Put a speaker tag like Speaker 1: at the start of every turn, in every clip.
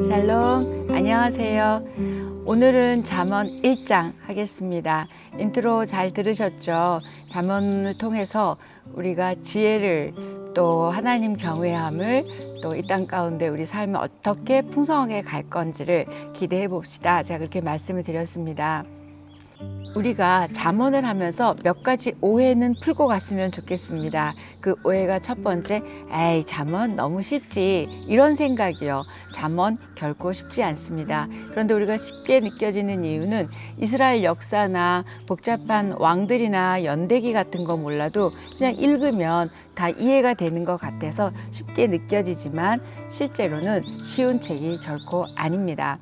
Speaker 1: 샬롬, 안녕하세요. 오늘은 잠언 1장 하겠습니다. 인트로 잘 들으셨죠? 잠언을 통해서 우리가 지혜를 또 하나님 경외함을 또 이 땅 가운데 우리 삶을 어떻게 풍성하게 갈 건지를 기대해 봅시다. 제가 그렇게 말씀을 드렸습니다. 우리가 잠언을 하면서 몇 가지 오해는 풀고 갔으면 좋겠습니다. 그 오해가 첫 번째, 에이 잠언 너무 쉽지, 이런 생각이요. 잠언 결코 쉽지 않습니다. 그런데 우리가 쉽게 느껴지는 이유는 이스라엘 역사나 복잡한 왕들이나 연대기 같은 거 몰라도 그냥 읽으면 다 이해가 되는 것 같아서 쉽게 느껴지지만 실제로는 쉬운 책이 결코 아닙니다.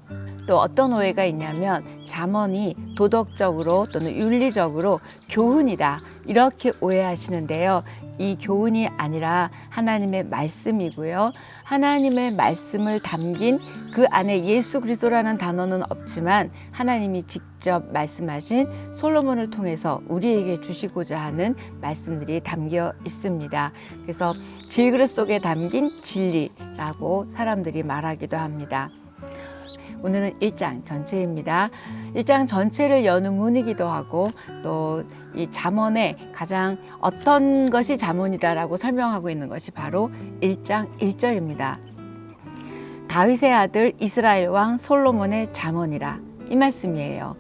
Speaker 1: 또 어떤 오해가 있냐면 잠언이 도덕적으로 또는 윤리적으로 교훈이다, 이렇게 오해하시는데요. 이 교훈이 아니라 하나님의 말씀이고요. 하나님의 말씀을 담긴 그 안에 예수 그리스도라는 단어는 없지만 하나님이 직접 말씀하신 솔로몬을 통해서 우리에게 주시고자 하는 말씀들이 담겨 있습니다. 그래서 질그릇 속에 담긴 진리라고 사람들이 말하기도 합니다. 오늘은 1장 전체입니다. 1장 전체를 여는 문이기도 하고 또 이 잠언에 가장 어떤 것이 잠언이다라고 설명하고 있는 것이 바로 1장 1절입니다. 다윗의 아들 이스라엘 왕 솔로몬의 잠언이라, 이 말씀이에요.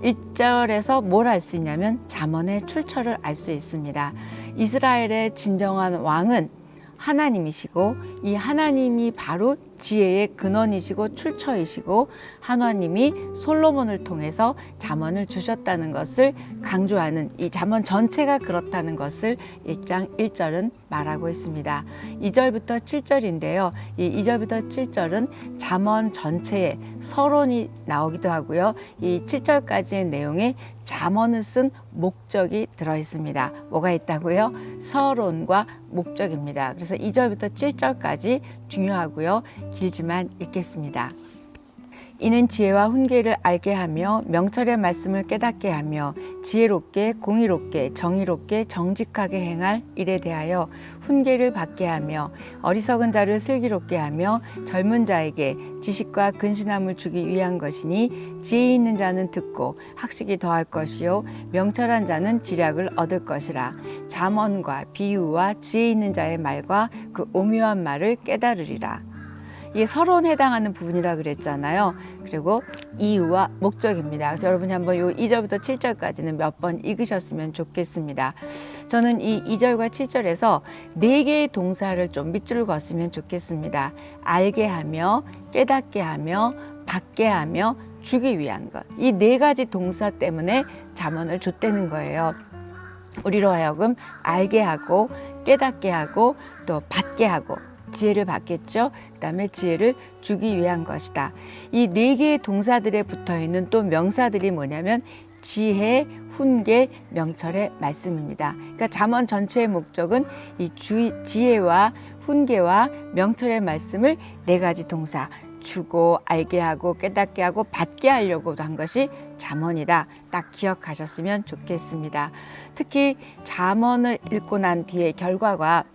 Speaker 1: 1절에서 뭘 알 수 있냐면 잠언의 출처를 알 수 있습니다. 이스라엘의 진정한 왕은 하나님이시고 이 하나님이 바로 지혜의 근원이시고 출처이시고 하나님이 솔로몬을 통해서 잠언을 주셨다는 것을 강조하는, 이 잠언 전체가 그렇다는 것을 1장 1절은 말하고 있습니다. 2절부터 7절인데요. 이 2절부터 7절은 잠언 전체에 서론이 나오기도 하고요. 이 7절까지의 내용에 잠언을 쓴 목적이 들어 있습니다. 뭐가 있다고요? 서론과 목적입니다. 그래서 2절부터 7절까지 중요하고요. 길지만 읽겠습니다. 이는 지혜와 훈계를 알게 하며 명철의 말씀을 깨닫게 하며 지혜롭게 공의롭게 정의롭게 정직하게 행할 일에 대하여 훈계를 받게 하며 어리석은 자를 슬기롭게 하며 젊은 자에게 지식과 근신함을 주기 위한 것이니 지혜 있는 자는 듣고 학식이 더할 것이요 명철한 자는 지략을 얻을 것이라. 잠언과 비유와 지혜 있는 자의 말과 그 오묘한 말을 깨달으리라. 이게 서론에 해당하는 부분이라 그랬잖아요. 그리고 이유와 목적입니다. 그래서 여러분이 한번 이 2절부터 7절까지는 몇 번 읽으셨으면 좋겠습니다. 저는 이 2절과 7절에서 4개의 동사를 좀 밑줄을 그었으면 좋겠습니다. 알게 하며, 깨닫게 하며, 받게 하며, 주기 위한 것. 이 4가지 동사 때문에 잠언을 줬다는 거예요. 우리로 하여금 알게 하고, 깨닫게 하고, 또 받게 하고, 지혜를 받겠죠. 그 다음에 지혜를 주기 위한 것이다. 이 4개의 동사들에 붙어있는 또 명사들이 뭐냐면 지혜, 훈계, 명철의 말씀입니다. 그러니까 잠언 전체의 목적은 이 지혜와 훈계와 명철의 말씀을 4가지 동사, 주고 알게 하고 깨닫게 하고 받게 하려고 한 것이 잠언이다. 딱 기억하셨으면 좋겠습니다. 특히 잠언을 읽고 난 뒤에 결과가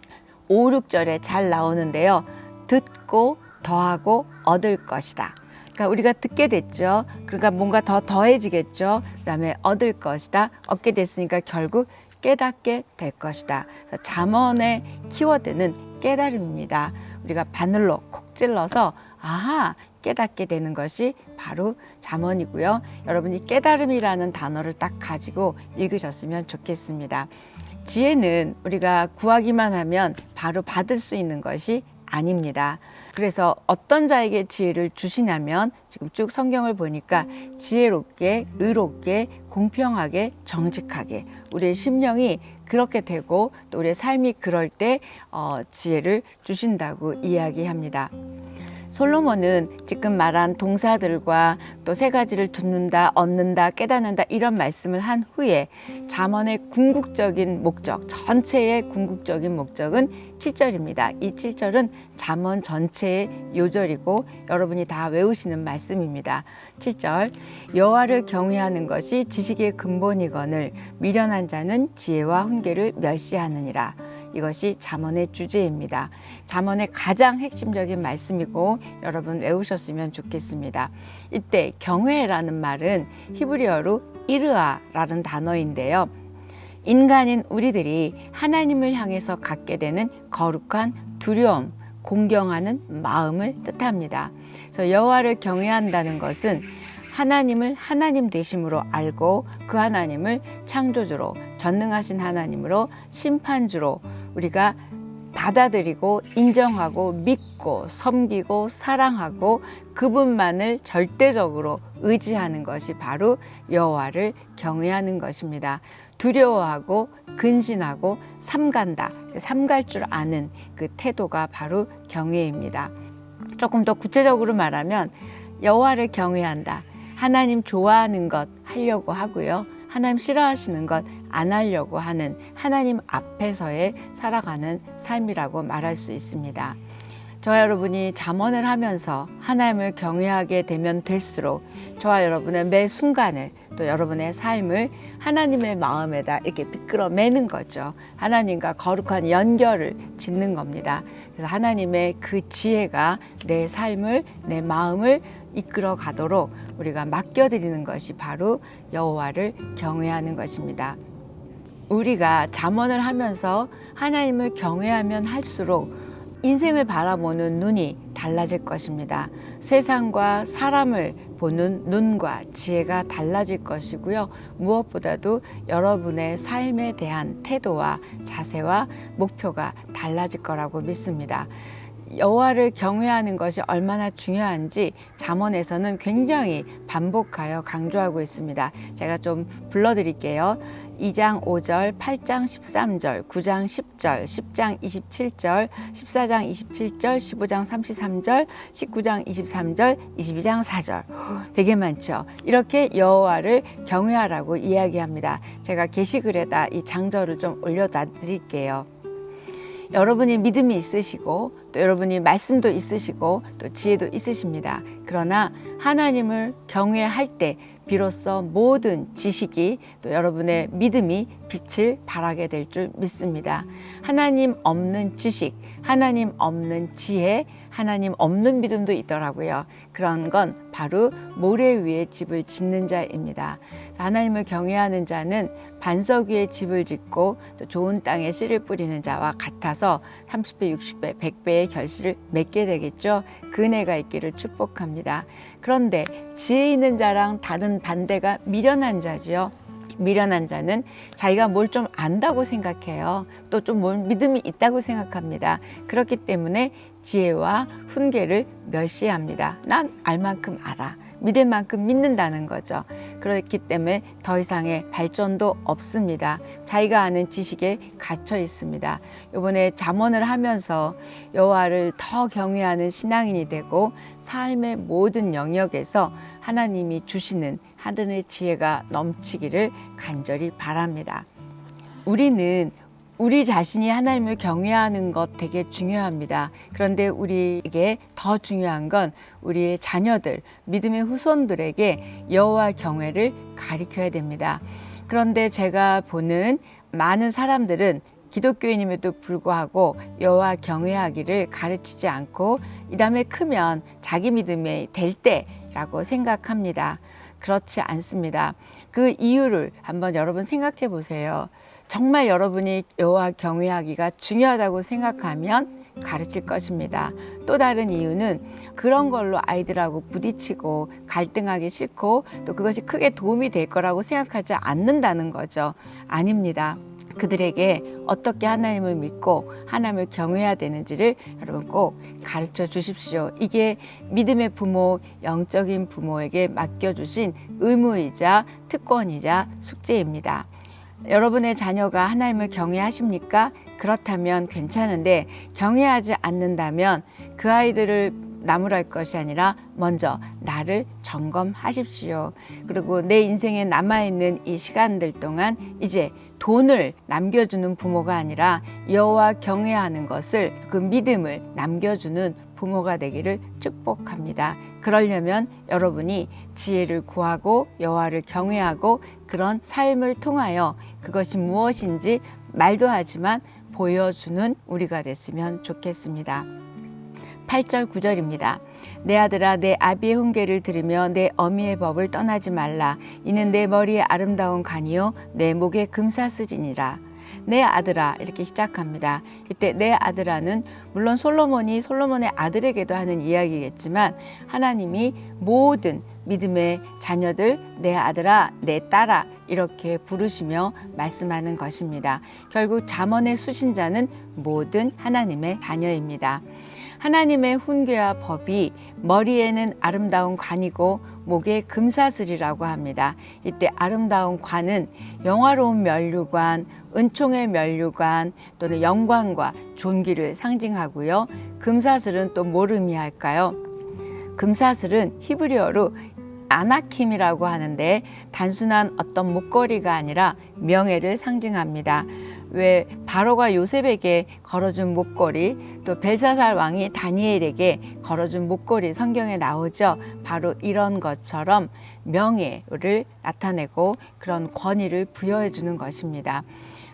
Speaker 1: 5, 6절에 잘 나오는데요. 듣고 더하고 얻을 것이다. 그러니까 우리가 듣게 됐죠. 그러니까 뭔가 더 더해지겠죠. 그다음에 얻을 것이다. 얻게 됐으니까 결국 깨닫게 될 것이다. 그래서 잠언의 키워드는 깨달음입니다. 우리가 바늘로 콕 찔러서 아하, 깨닫게 되는 것이 바로 잠언이고요. 여러분이 깨달음이라는 단어를 딱 가지고 읽으셨으면 좋겠습니다. 지혜는 우리가 구하기만 하면 바로 받을 수 있는 것이 아닙니다. 그래서 어떤 자에게 지혜를 주시냐면 지금 쭉 성경을 보니까 지혜롭게, 의롭게, 공평하게, 정직하게 우리의 심령이 그렇게 되고 또 우리의 삶이 그럴 때 지혜를 주신다고 이야기합니다. 솔로몬은 지금 말한 동사들과 또 3가지를 듣는다, 얻는다, 깨닫는다 이런 말씀을 한 후에 잠언의 궁극적인 목적, 전체의 궁극적인 목적은 7절입니다. 이 7절은 잠언 전체의 요절이고 여러분이 다 외우시는 말씀입니다. 7절, 여호와를 경외하는 것이 지식의 근본이거늘 미련한 자는 지혜와 훈계를 멸시하느니라. 이것이 잠언의 주제입니다. 잠언의 가장 핵심적인 말씀이고 여러분 외우셨으면 좋겠습니다. 이때 경외라는 말은 히브리어로 이르아라는 단어인데요. 인간인 우리들이 하나님을 향해서 갖게 되는 거룩한 두려움, 공경하는 마음을 뜻합니다. 그래서 여호와를 경외한다는 것은 하나님을 하나님 되심으로 알고 그 하나님을 창조주로, 전능하신 하나님으로, 심판주로 우리가 받아들이고 인정하고 믿고 섬기고 사랑하고 그분만을 절대적으로 의지하는 것이 바로 여호와를 경외하는 것입니다. 두려워하고 근신하고 삼간다, 삼갈 줄 아는 그 태도가 바로 경외입니다. 조금 더 구체적으로 말하면 여호와를 경외한다. 하나님 좋아하는 것 하려고 하고요. 하나님 싫어하시는 것 안 하려고 하는 하나님 앞에서의 살아가는 삶이라고 말할 수 있습니다. 저와 여러분이 잠언을 하면서 하나님을 경외하게 되면 될수록 저와 여러분의 매 순간을 또 여러분의 삶을 하나님의 마음에다 이렇게 이끌어매는 거죠. 하나님과 거룩한 연결을 짓는 겁니다. 그래서 하나님의 그 지혜가 내 삶을, 내 마음을 이끌어 가도록 우리가 맡겨드리는 것이 바로 여호와를 경외하는 것입니다. 우리가 잠언을 하면서 하나님을 경외하면 할수록 인생을 바라보는 눈이 달라질 것입니다. 세상과 사람을 보는 눈과 지혜가 달라질 것이고요. 무엇보다도 여러분의 삶에 대한 태도와 자세와 목표가 달라질 거라고 믿습니다. 여호와를 경외하는 것이 얼마나 중요한지 잠언에서는 굉장히 반복하여 강조하고 있습니다. 제가 좀 불러드릴게요. 2장 5절, 8장 13절, 9장 10절, 10장 27절, 14장 27절, 15장 33절, 19장 23절, 22장 4절. 되게 많죠. 이렇게 여호와를 경외하라고 이야기합니다. 제가 게시글에다 이 장절을 좀 올려다 드릴게요. 여러분이 믿음이 있으시고 또 여러분이 말씀도 있으시고 또 지혜도 있으십니다. 그러나 하나님을 경외할 때 비로소 모든 지식이 또 여러분의 믿음이 빛을 발하게 될 줄 믿습니다. 하나님 없는 지식, 하나님 없는 지혜, 하나님 없는 믿음도 있더라고요. 그런 건 바로 모래 위에 집을 짓는 자입니다. 하나님을 경외하는 자는 반석 위에 집을 짓고 또 좋은 땅에 씨를 뿌리는 자와 같아서 30배, 60배, 100배의 결실을 맺게 되겠죠. 그 은혜가 있기를 축복합니다. 그런데 지혜 있는 자랑 다른 반대가 미련한 자지요. 미련한 자는 자기가 뭘 좀 안다고 생각해요. 또 좀 뭘 믿음이 있다고 생각합니다. 그렇기 때문에 지혜와 훈계를 멸시합니다. 난 알만큼 알아. 믿을 만큼 믿는다는 거죠. 그렇기 때문에 더 이상의 발전도 없습니다. 자기가 아는 지식에 갇혀 있습니다. 이번에 잠언을 하면서 여호와를 더 경외하는 신앙인이 되고 삶의 모든 영역에서 하나님이 주시는 하늘의 지혜가 넘치기를 간절히 바랍니다. 우리는 우리 자신이 하나님을 경외하는 것 되게 중요합니다. 그런데 우리에게 더 중요한 건 우리의 자녀들, 믿음의 후손들에게 여호와 경외를 가르쳐야 됩니다. 그런데 제가 보는 많은 사람들은 기독교인임에도 불구하고 여호와 경외하기를 가르치지 않고 이 다음에 크면 자기 믿음이 될 때라고 생각합니다. 그렇지 않습니다. 그 이유를 한번 여러분 생각해 보세요. 정말 여러분이 여호와 경외하기가 중요하다고 생각하면 가르칠 것입니다. 또 다른 이유는 그런 걸로 아이들하고 부딪히고 갈등하기 싫고 또 그것이 크게 도움이 될 거라고 생각하지 않는다는 거죠. 아닙니다. 그들에게 어떻게 하나님을 믿고 하나님을 경외해야 되는지를 여러분 꼭 가르쳐 주십시오. 이게 믿음의 부모, 영적인 부모에게 맡겨주신 의무이자 특권이자 숙제입니다. 여러분의 자녀가 하나님을 경외하십니까? 그렇다면 괜찮은데 경외하지 않는다면 그 아이들을 나무랄 것이 아니라 먼저 나를 점검하십시오. 그리고 내 인생에 남아있는 이 시간들 동안 이제 돈을 남겨주는 부모가 아니라 여호와 경외하는 것을, 그 믿음을 남겨주는 부모가 되기를 축복합니다. 그러려면 여러분이 지혜를 구하고 여호와를 경외하고 그런 삶을 통하여 그것이 무엇인지 말도 하지만 보여주는 우리가 됐으면 좋겠습니다. 8절 9절입니다. 내 아들아 내 아비의 훈계를 들으며 내 어미의 법을 떠나지 말라. 이는 내 머리에 아름다운 관이요 내 목에 금사슬이니라. 내 아들아 이렇게 시작합니다. 이때 내 아들아는 물론 솔로몬이 솔로몬의 아들에게도 하는 이야기겠지만 하나님이 모든 믿음의 자녀들 내 아들아 내 딸아 이렇게 부르시며 말씀하는 것입니다. 결국 잠언의 수신자는 모든 하나님의 자녀입니다. 하나님의 훈계와 법이 머리에는 아름다운 관이고 목에 금사슬이라고 합니다. 이때 아름다운 관은 영화로운 면류관, 은총의 면류관 또는 영광과 존귀를 상징하고요. 금사슬은 또 뭘 의미할까요? 금사슬은 히브리어로 아나킴이라고 하는데 단순한 어떤 목걸이가 아니라 명예를 상징합니다. 왜 바로가 요셉에게 걸어준 목걸이, 또 벨사살 왕이 다니엘에게 걸어준 목걸이 성경에 나오죠. 바로 이런 것처럼 명예를 나타내고 그런 권위를 부여해 주는 것입니다.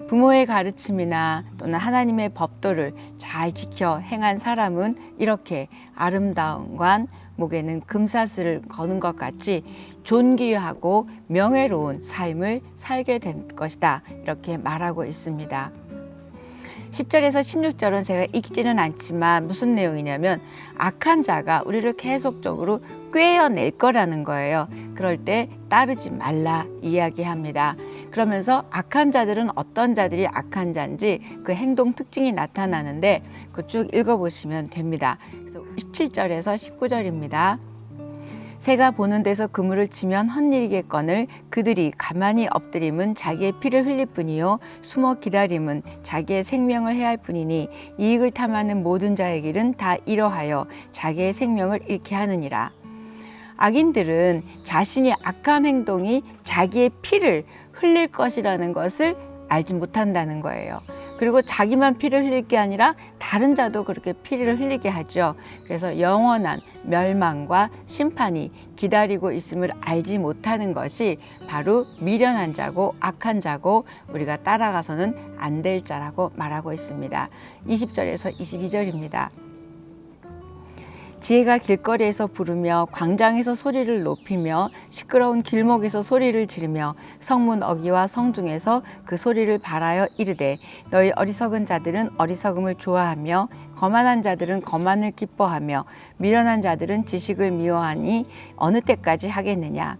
Speaker 1: 부모의 가르침이나 또는 하나님의 법도를 잘 지켜 행한 사람은 이렇게 아름다운 관, 목에는 금사슬을 거는 것 같이 존귀하고 명예로운 삶을 살게 된 것이다. 이렇게 말하고 있습니다. 10절에서 16절은 제가 읽지는 않지만 무슨 내용이냐면 악한 자가 우리를 계속적으로 꿰어낼 거라는 거예요. 그럴 때 따르지 말라 이야기합니다. 그러면서 악한 자들은 어떤 자들이 악한 자인지 그 행동 특징이 나타나는데 그 쭉 읽어보시면 됩니다. 그래서 17절에서 19절입니다. 새가 보는 데서 그물을 치면 헛일이겠거늘 그들이 가만히 엎드림은 자기의 피를 흘릴 뿐이요 숨어 기다림은 자기의 생명을 해할 뿐이니 이익을 탐하는 모든 자의 길은 다 이러하여 자기의 생명을 잃게 하느니라. 악인들은 자신이 악한 행동이 자기의 피를 흘릴 것이라는 것을 알지 못한다는 거예요. 그리고 자기만 피를 흘릴 게 아니라 다른 자도 그렇게 피를 흘리게 하죠. 그래서 영원한 멸망과 심판이 기다리고 있음을 알지 못하는 것이 바로 미련한 자고 악한 자고 우리가 따라가서는 안 될 자라고 말하고 있습니다. 20절에서 22절입니다. 지혜가 길거리에서 부르며 광장에서 소리를 높이며 시끄러운 길목에서 소리를 지르며 성문 어귀와 성중에서 그 소리를 발하여 이르되 너희 어리석은 자들은 어리석음을 좋아하며 거만한 자들은 거만을 기뻐하며 미련한 자들은 지식을 미워하니 어느 때까지 하겠느냐.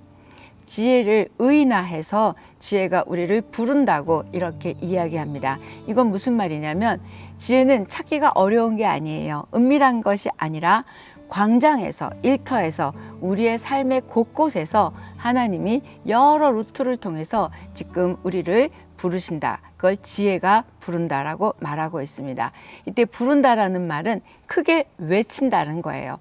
Speaker 1: 지혜를 의인화해서 지혜가 우리를 부른다고 이렇게 이야기합니다. 이건 무슨 말이냐면 지혜는 찾기가 어려운 게 아니에요. 은밀한 것이 아니라 광장에서 일터에서 우리의 삶의 곳곳에서 하나님이 여러 루트를 통해서 지금 우리를 부르신다. 그걸 지혜가 부른다라고 말하고 있습니다. 이때 부른다라는 말은 크게 외친다는 거예요.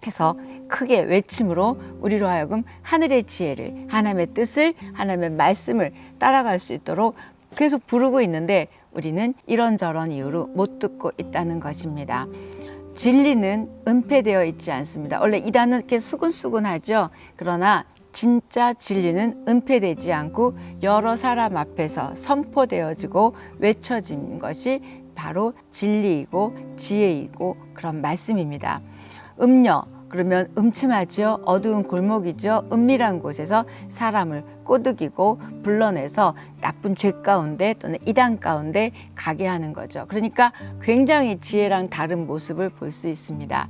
Speaker 1: 그래서 크게 외침으로 우리로 하여금 하늘의 지혜를 하나님의 뜻을 하나님의 말씀을 따라갈 수 있도록 계속 부르고 있는데 우리는 이런저런 이유로 못 듣고 있다는 것입니다. 진리는 은폐되어 있지 않습니다. 원래 이 단어는 이렇게 수근수근하죠. 그러나 진짜 진리는 은폐되지 않고 여러 사람 앞에서 선포되어지고 외쳐진 것이 바로 진리이고 지혜이고 그런 말씀입니다. 음녀 그러면 음침하죠. 어두운 골목이죠. 은밀한 곳에서 사람을 꼬드기고 불러내서 나쁜 죄 가운데 또는 이단 가운데 가게 하는 거죠. 그러니까 굉장히 지혜랑 다른 모습을 볼 수 있습니다.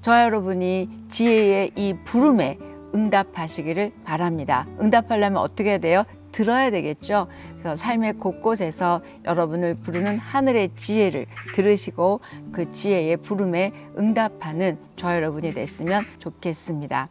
Speaker 1: 저와 여러분이 지혜의 이 부름에 응답하시기를 바랍니다. 응답하려면 어떻게 해야 돼요? 들어야 되겠죠. 그래서 삶의 곳곳에서 여러분을 부르는 하늘의 지혜를 들으시고 그 지혜의 부름에 응답하는 저 여러분이 됐으면 좋겠습니다.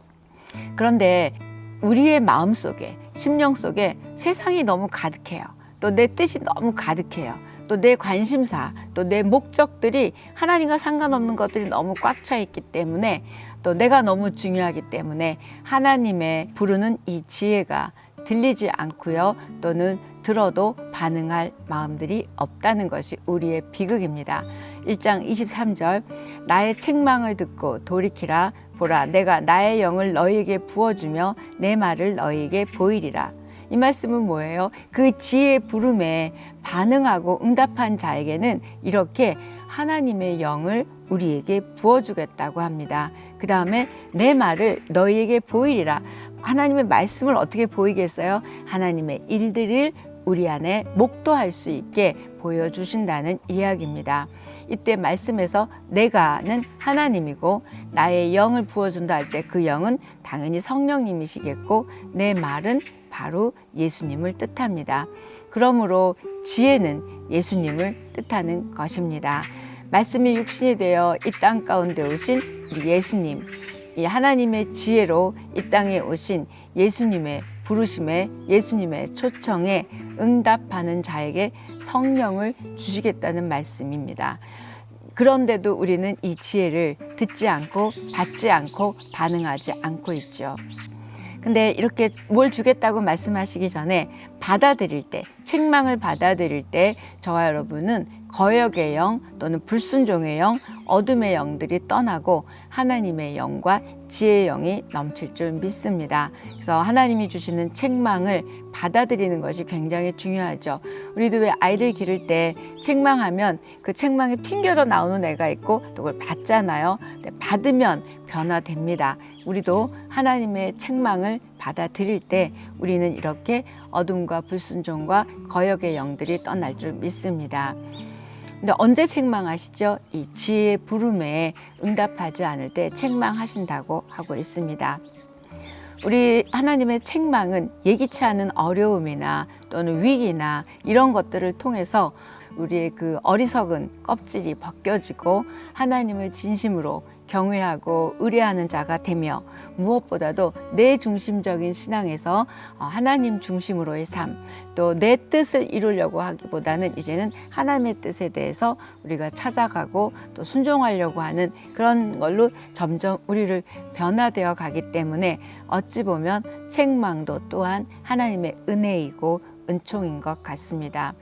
Speaker 1: 그런데 우리의 마음속에 심령 속에 세상이 너무 가득해요. 또 내 뜻이 너무 가득해요. 또 내 관심사, 또 내 목적들이 하나님과 상관없는 것들이 너무 꽉 차 있기 때문에 또 내가 너무 중요하기 때문에 하나님의 부르는 이 지혜가 들리지 않고요. 또는 들어도 반응할 마음들이 없다는 것이 우리의 비극입니다. 1장 23절 나의 책망을 듣고 돌이키라. 보라 내가 나의 영을 너희에게 부어주며 내 말을 너희에게 보이리라. 이 말씀은 뭐예요? 그 지혜의 부름에 반응하고 응답한 자에게는 이렇게 하나님의 영을 우리에게 부어주겠다고 합니다. 그 다음에 내 말을 너희에게 보이리라. 하나님의 말씀을 어떻게 보이겠어요? 하나님의 일들을 우리 안에 목도할 수 있게 보여주신다는 이야기입니다. 이때 말씀에서 내가는 하나님이고 나의 영을 부어준다 할 때 그 영은 당연히 성령님이시겠고 내 말은 바로 예수님을 뜻합니다. 그러므로 지혜는 예수님을 뜻하는 것입니다. 말씀이 육신이 되어 이 땅 가운데 오신 우리 예수님, 이 하나님의 지혜로 이 땅에 오신 예수님의 부르심에 예수님의 초청에 응답하는 자에게 성령을 주시겠다는 말씀입니다. 그런데도 우리는 이 지혜를 듣지 않고 받지 않고 반응하지 않고 있죠. 근데 이렇게 뭘 주겠다고 말씀하시기 전에 받아들일 때, 책망을 받아들일 때 저와 여러분은 거역의 영 또는 불순종의 영, 어둠의 영들이 떠나고 하나님의 영과 지혜의 영이 넘칠 줄 믿습니다. 그래서 하나님이 주시는 책망을 받아들이는 것이 굉장히 중요하죠. 우리도 왜 아이들 기를 때 책망하면 그 책망에 튕겨져 나오는 애가 있고 또 그걸 받잖아요. 근데 받으면 변화됩니다. 우리도 하나님의 책망을 받아들일 때 우리는 이렇게 어둠과 불순종과 거역의 영들이 떠날 줄 믿습니다. 근데 언제 책망하시죠? 이 지혜의 부름에 응답하지 않을 때 책망하신다고 하고 있습니다. 우리 하나님의 책망은 예기치 않은 어려움이나 또는 위기나 이런 것들을 통해서 우리의 그 어리석은 껍질이 벗겨지고 하나님을 진심으로 경외하고 의뢰하는 자가 되며 무엇보다도 내 중심적인 신앙에서 하나님 중심으로의 삶, 또 내 뜻을 이루려고 하기보다는 이제는 하나님의 뜻에 대해서 우리가 찾아가고 또 순종하려고 하는 그런 걸로 점점 우리를 변화되어 가기 때문에 어찌 보면 책망도 또한 하나님의 은혜이고 은총인 것 같습니다.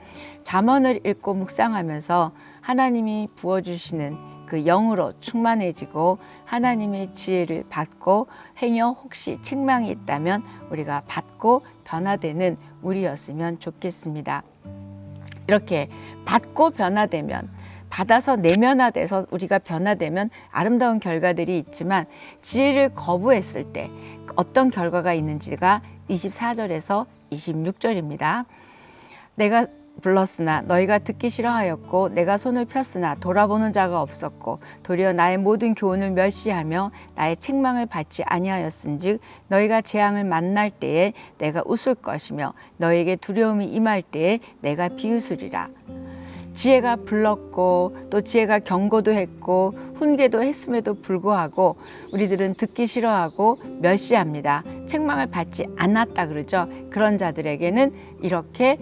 Speaker 1: 잠언을 읽고 묵상하면서 하나님이 부어주시는 그 영으로 충만해지고 하나님의 지혜를 받고 행여 혹시 책망이 있다면 우리가 받고 변화되는 우리였으면 좋겠습니다. 이렇게 받고 변화되면, 받아서 내면화돼서 우리가 변화되면 아름다운 결과들이 있지만 지혜를 거부했을 때 어떤 결과가 있는지가 24절에서 26절입니다. 내가 불렀으나 너희가 듣기 싫어하였고 내가 손을 폈으나 돌아보는 자가 없었고 도리어 나의 모든 교훈을 멸시하며 나의 책망을 받지 아니하였은즉 너희가 재앙을 만날 때에 내가 웃을 것이며 너희에게 두려움이 임할 때에 내가 비웃으리라. 지혜가 불렀고 또 지혜가 경고도 했고 훈계도 했음에도 불구하고 우리들은 듣기 싫어하고 멸시합니다. 책망을 받지 않았다 그러죠. 그런 자들에게는 이렇게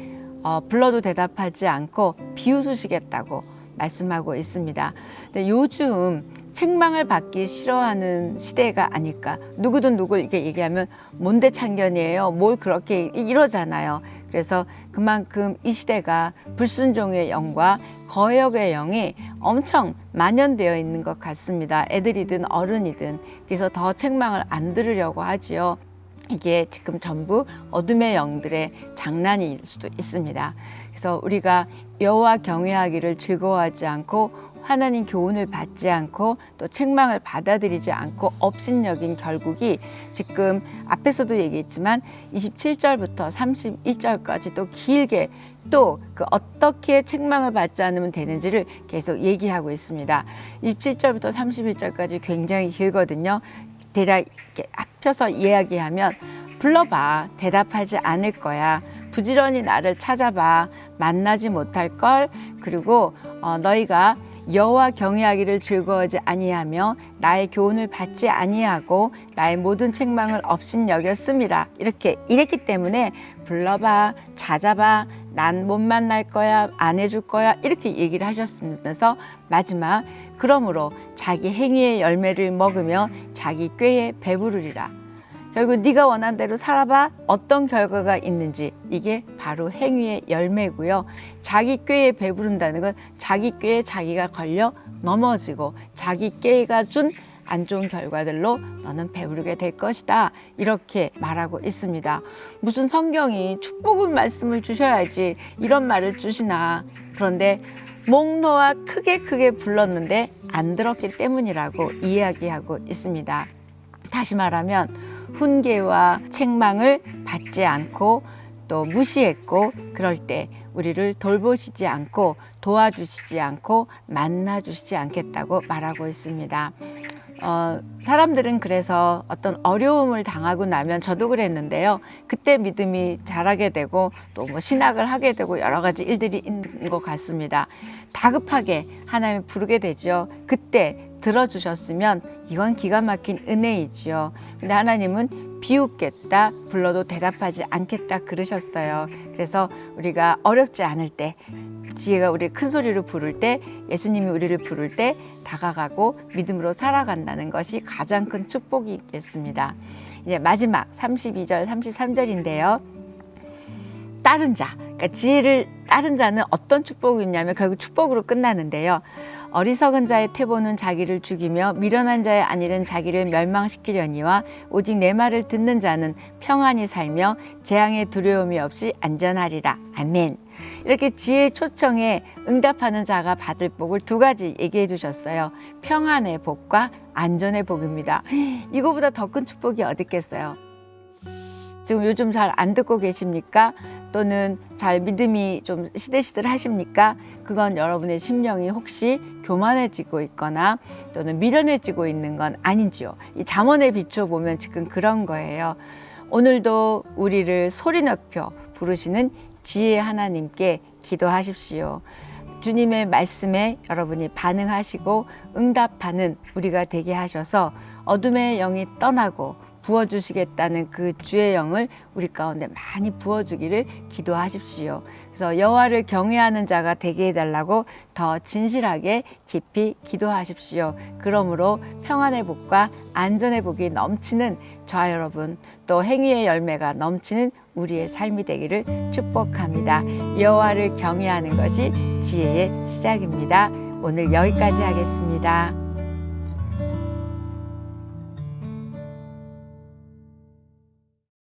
Speaker 1: 불러도 대답하지 않고 비웃으시겠다고 말씀하고 있습니다. 근데 요즘 책망을 받기 싫어하는 시대가 아닐까. 누구든 누굴 이렇게 얘기하면 뭔데 참견이에요. 뭘 그렇게 이러잖아요. 그래서 그만큼 이 시대가 불순종의 영과 거역의 영이 엄청 만연되어 있는 것 같습니다. 애들이든 어른이든. 그래서 더 책망을 안 들으려고 하지요. 이게 지금 전부 어둠의 영들의 장난일 수도 있습니다. 그래서 우리가 여호와 경외하기를 즐거워하지 않고 하나님 교훈을 받지 않고 또 책망을 받아들이지 않고 업신여긴 결국이 지금 앞에서도 얘기했지만 27절부터 31절까지 또 길게 또 그 어떻게 책망을 받지 않으면 되는지를 계속 얘기하고 있습니다. 27절부터 31절까지 굉장히 길거든요. 대략 이렇게 합쳐서 이야기하면 불러봐 대답하지 않을 거야. 부지런히 나를 찾아봐 만나지 못할 걸. 그리고 너희가 여호와 경외하기를 즐거워하지 아니하며 나의 교훈을 받지 아니하고 나의 모든 책망을 업신여겼음이라. 이렇게 이랬기 때문에 불러봐 찾아봐 난 못 만날 거야 안 해줄 거야 이렇게 얘기를 하셨으면서 마지막 그러므로 자기 행위의 열매를 먹으며 자기 꾀에 배부르리라. 결국 네가 원한 대로 살아봐. 어떤 결과가 있는지 이게 바로 행위의 열매고요. 자기 꾀에 배부른다는 건 자기 꾀에 자기가 걸려 넘어지고 자기 꾀가 준 안 좋은 결과들로 너는 배부르게 될 것이다. 이렇게 말하고 있습니다. 무슨 성경이 축복의 말씀을 주셔야지 이런 말을 주시나. 그런데 목 놓아 크게 불렀는데 안 들었기 때문이라고 이야기하고 있습니다. 다시 말하면 훈계와 책망을 받지 않고 또 무시했고, 그럴 때 우리를 돌보시지 않고 도와주시지 않고 만나주시지 않겠다고 말하고 있습니다. 사람들은 그래서 어떤 어려움을 당하고 나면, 저도 그랬는데요, 그때 믿음이 자라게 되고 또 뭐 신학을 하게 되고 여러 가지 일들이 있는 것 같습니다. 다급하게 하나님을 부르게 되죠. 그때 들어주셨으면 이건 기가 막힌 은혜이지요. 근데 하나님은 비웃겠다, 불러도 대답하지 않겠다 그러셨어요. 그래서 우리가 어렵지 않을 때, 지혜가 우리를 큰 소리로 부를 때, 예수님이 우리를 부를 때 다가가고 믿음으로 살아간다는 것이 가장 큰 축복이겠습니다. 이제 마지막 32절, 33절인데요. 따른 자, 그러니까 지혜를 따른 자는 어떤 축복이 있냐면 결국 축복으로 끝나는데요. 어리석은 자의 퇴보는 자기를 죽이며 미련한 자의 안일은 자기를 멸망시키려니와 오직 내 말을 듣는 자는 평안히 살며 재앙의 두려움이 없이 안전하리라. 아멘. 이렇게 지혜 초청에 응답하는 자가 받을 복을 두 가지 얘기해 주셨어요. 평안의 복과 안전의 복입니다. 이거보다 더 큰 축복이 어디 있겠어요? 지금 요즘 잘 안 듣고 계십니까? 또는 잘 믿음이 좀 시들시들 하십니까? 그건 여러분의 심령이 혹시 교만해지고 있거나 또는 미련해지고 있는 건 아닌지요. 이 잠언에 비춰보면 지금 그런 거예요. 오늘도 우리를 소리 높여 부르시는 지혜 하나님께 기도하십시오. 주님의 말씀에 여러분이 반응하시고 응답하는 우리가 되게 하셔서 어둠의 영이 떠나고 부어주시겠다는 그 주의 영을 우리 가운데 많이 부어주기를 기도하십시오. 그래서 여호와를 경외하는 자가 되게 해달라고 더 진실하게 깊이 기도하십시오. 그러므로 평안의 복과 안전의 복이 넘치는 저와 여러분, 또 행위의 열매가 넘치는 우리의 삶이 되기를 축복합니다. 여호와를 경외하는 것이 지혜의 시작입니다. 오늘 여기까지 하겠습니다.